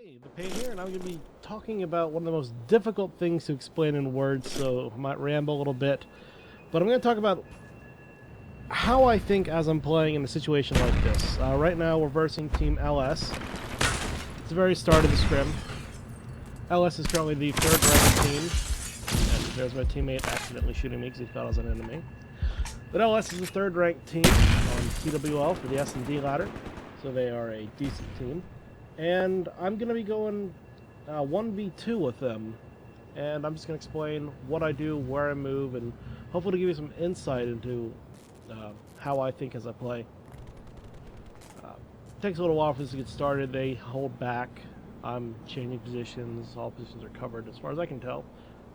Hey, the Pain here, and I'm going to be talking about one of the most difficult things to explain in words, so I might ramble a little bit. But I'm going to talk about how I think as I'm playing in a situation like this. Right now, we're versing Team LS. It's the very start of the scrim. LS is currently the third-ranked team. And there's my teammate accidentally shooting me because he thought I was an enemy. But LS is the third-ranked team on TWL for the S&D ladder, so they are a decent team. And I'm going to be going 1v2 with them. And I'm just going to explain what I do, where I move, and hopefully give you some insight into how I think as I play. It takes a little while for this to get started. They hold back. I'm changing positions. All positions are covered as far as I can tell.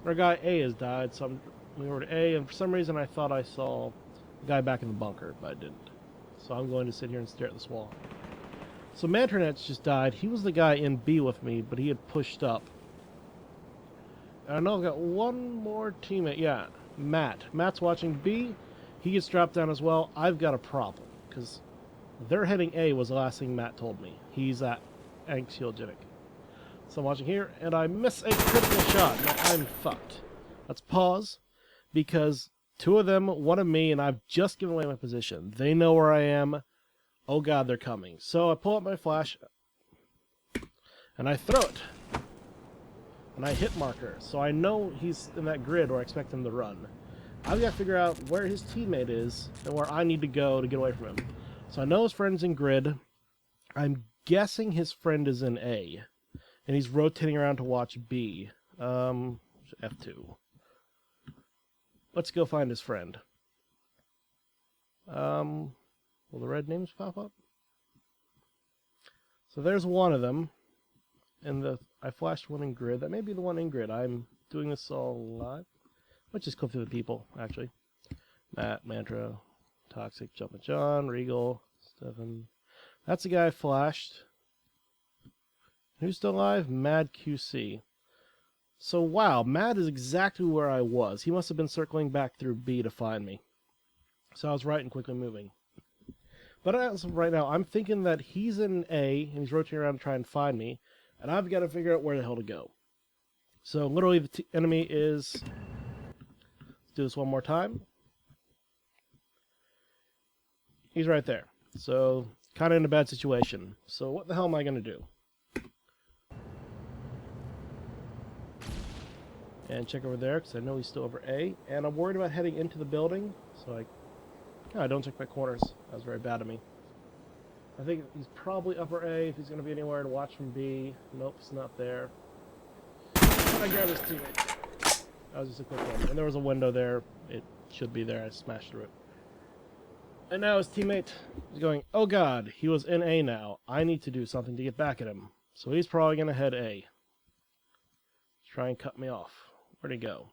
Our guy A has died, so I'm moving over to A, and for some reason I thought I saw the guy back in the bunker, but I didn't. So I'm going to sit here and stare at this wall. So Manternet's just died. He was the guy in B with me, but he had pushed up. And I know I've got one more teammate. Yeah, Matt. Matt's watching B. He gets dropped down as well. I've got a problem, because they're heading A was the last thing Matt told me. He's at anxiogenic. So I'm watching here, and I miss a critical shot. Now I'm fucked. Let's pause, because two of them, one of me, and I've just given away my position. They know where I am. Oh god, they're coming. So I pull up my flash, and I throw it. And I hit marker, so I know he's in that grid where I expect him to run. I've got to figure out where his teammate is, and where I need to go to get away from him. So I know his friend's in grid. I'm guessing his friend is in A. And he's rotating around to watch B. F2. Let's go find his friend. Will the red names pop up? So there's one of them. And I flashed one in grid. That may be the one in grid. I'm doing this all live. Let's just go through the people, actually. Matt, Mantra, Toxic, Jumpin' John, Regal, Stefan. That's the guy I flashed. Who's still alive? Mad QC. So wow, Mad is exactly where I was. He must have been circling back through B to find me. So I was right and quickly moving. But as of right now, I'm thinking that he's in A, and he's rotating around to try and find me, and I've got to figure out where the hell to go. So literally the enemy is... Let's do this one more time. He's right there. So, kind of in a bad situation. So what the hell am I going to do? And check over there, because I know he's still over A. And I'm worried about heading into the building, so I don't check my corners. That was very bad of me. I think he's probably upper A if he's going to be anywhere to watch from B. Nope, he's not there. And I grab his teammate. That was just a quick one. And there was a window there. It should be there. I smashed through it. And now his teammate is going, oh god, he was in A now. I need to do something to get back at him. So he's probably going to head A. Try and cut me off. Where'd he go?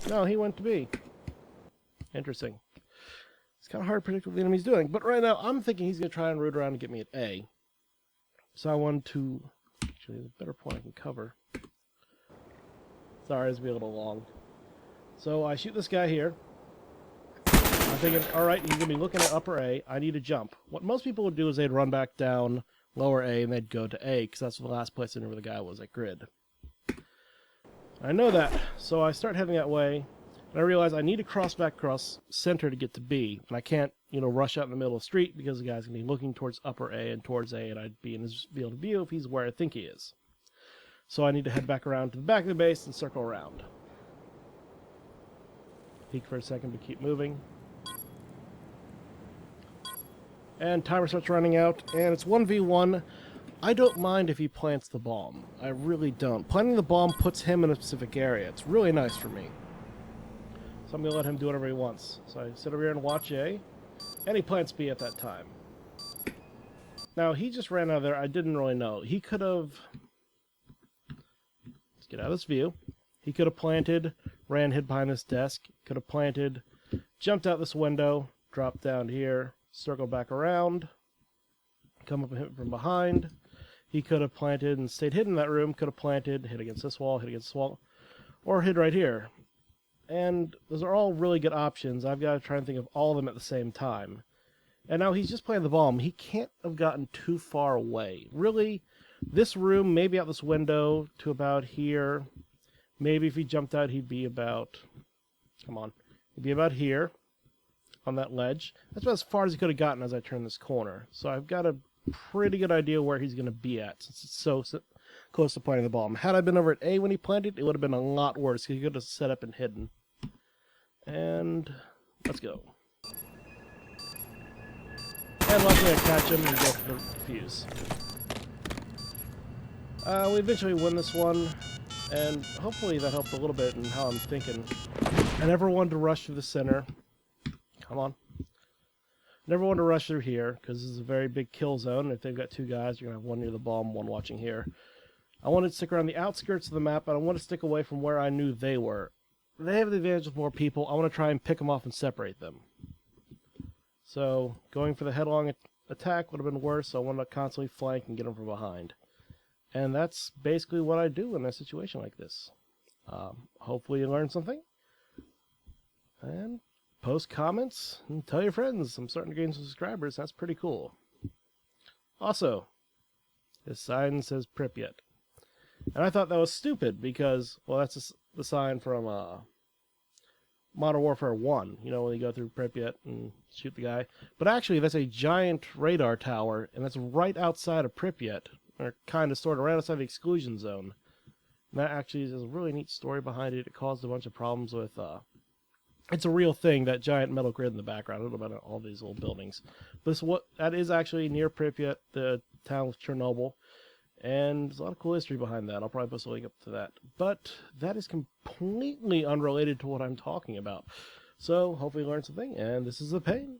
No, he went to B. Interesting. It's kind of hard to predict what the enemy's doing, but right now I'm thinking he's going to try and root around and get me at A. So I want to... Actually, there's a better point I can cover. Sorry, this will be a little long. So I shoot this guy here. I'm thinking, alright, he's going to be looking at upper A. I need to jump. What most people would do is they'd run back down lower A and they'd go to A, because that's the last place I knew where the guy was at grid. I know that, so I start heading that way. And I realize I need to cross back across center to get to B. And I can't, rush out in the middle of the street because the guy's going to be looking towards upper A and towards A, and I'd be in his field of view if he's where I think he is. So I need to head back around to the back of the base and circle around. Peek for a second, but keep moving. And timer starts running out, and it's 1v1. I don't mind if he plants the bomb. I really don't. Planting the bomb puts him in a specific area. It's really nice for me. So I'm going to let him do whatever he wants. So I sit over here and watch A, and he plants B at that time. Now, he just ran out of there. I didn't really know. He could have... Let's get out of this view. He could have planted, ran, hid behind this desk, could have planted, jumped out this window, dropped down here, circled back around, come up and hit from behind. He could have planted and stayed hidden in that room, could have planted, hit against this wall, hit against this wall, or hid right here. And those are all really good options. I've got to try and think of all of them at the same time. And now he's just playing the bomb. He can't have gotten too far away. Really, this room, maybe out this window to about here. Maybe if he jumped out, he'd be about... Come on. He'd be about here on that ledge. That's about as far as he could have gotten as I turn this corner. So I've got a pretty good idea where he's going to be at, since it's so close to planting the bomb. Had I been over at A when he planted, it would have been a lot worse, because he could have set up and hidden. And let's go. And luckily I catch him and go for the fuse. We eventually win this one, and hopefully that helped a little bit in how I'm thinking. I never wanted to rush through the center. Come on. Never wanted to rush through here, because this is a very big kill zone, and if they've got two guys, you're going to have one near the bomb, one watching here. I wanted to stick around the outskirts of the map, but I want to stick away from where I knew they were. They have the advantage with more people. I want to try and pick them off and separate them. So, going for the headlong attack would have been worse, so I want to constantly flank and get them from behind. And that's basically what I do in a situation like this. Hopefully you learned something. And post comments and tell your friends. I'm starting to gain some subscribers. That's pretty cool. Also, this sign says Pripyat. And I thought that was stupid because, well, that's the sign from Modern Warfare 1. You know, when you go through Pripyat and shoot the guy. But actually, that's a giant radar tower, and that's right outside of Pripyat. Or kind of, sort of, right outside the exclusion zone. And that actually is a really neat story behind it. It caused a bunch of problems with... it's a real thing, that giant metal grid in the background. I don't know about all these little buildings. But that is actually near Pripyat, the town of Chernobyl. And there's a lot of cool history behind that. I'll probably post a link up to that. But that is completely unrelated to what I'm talking about. So, hopefully you learned something, and this is The Pain.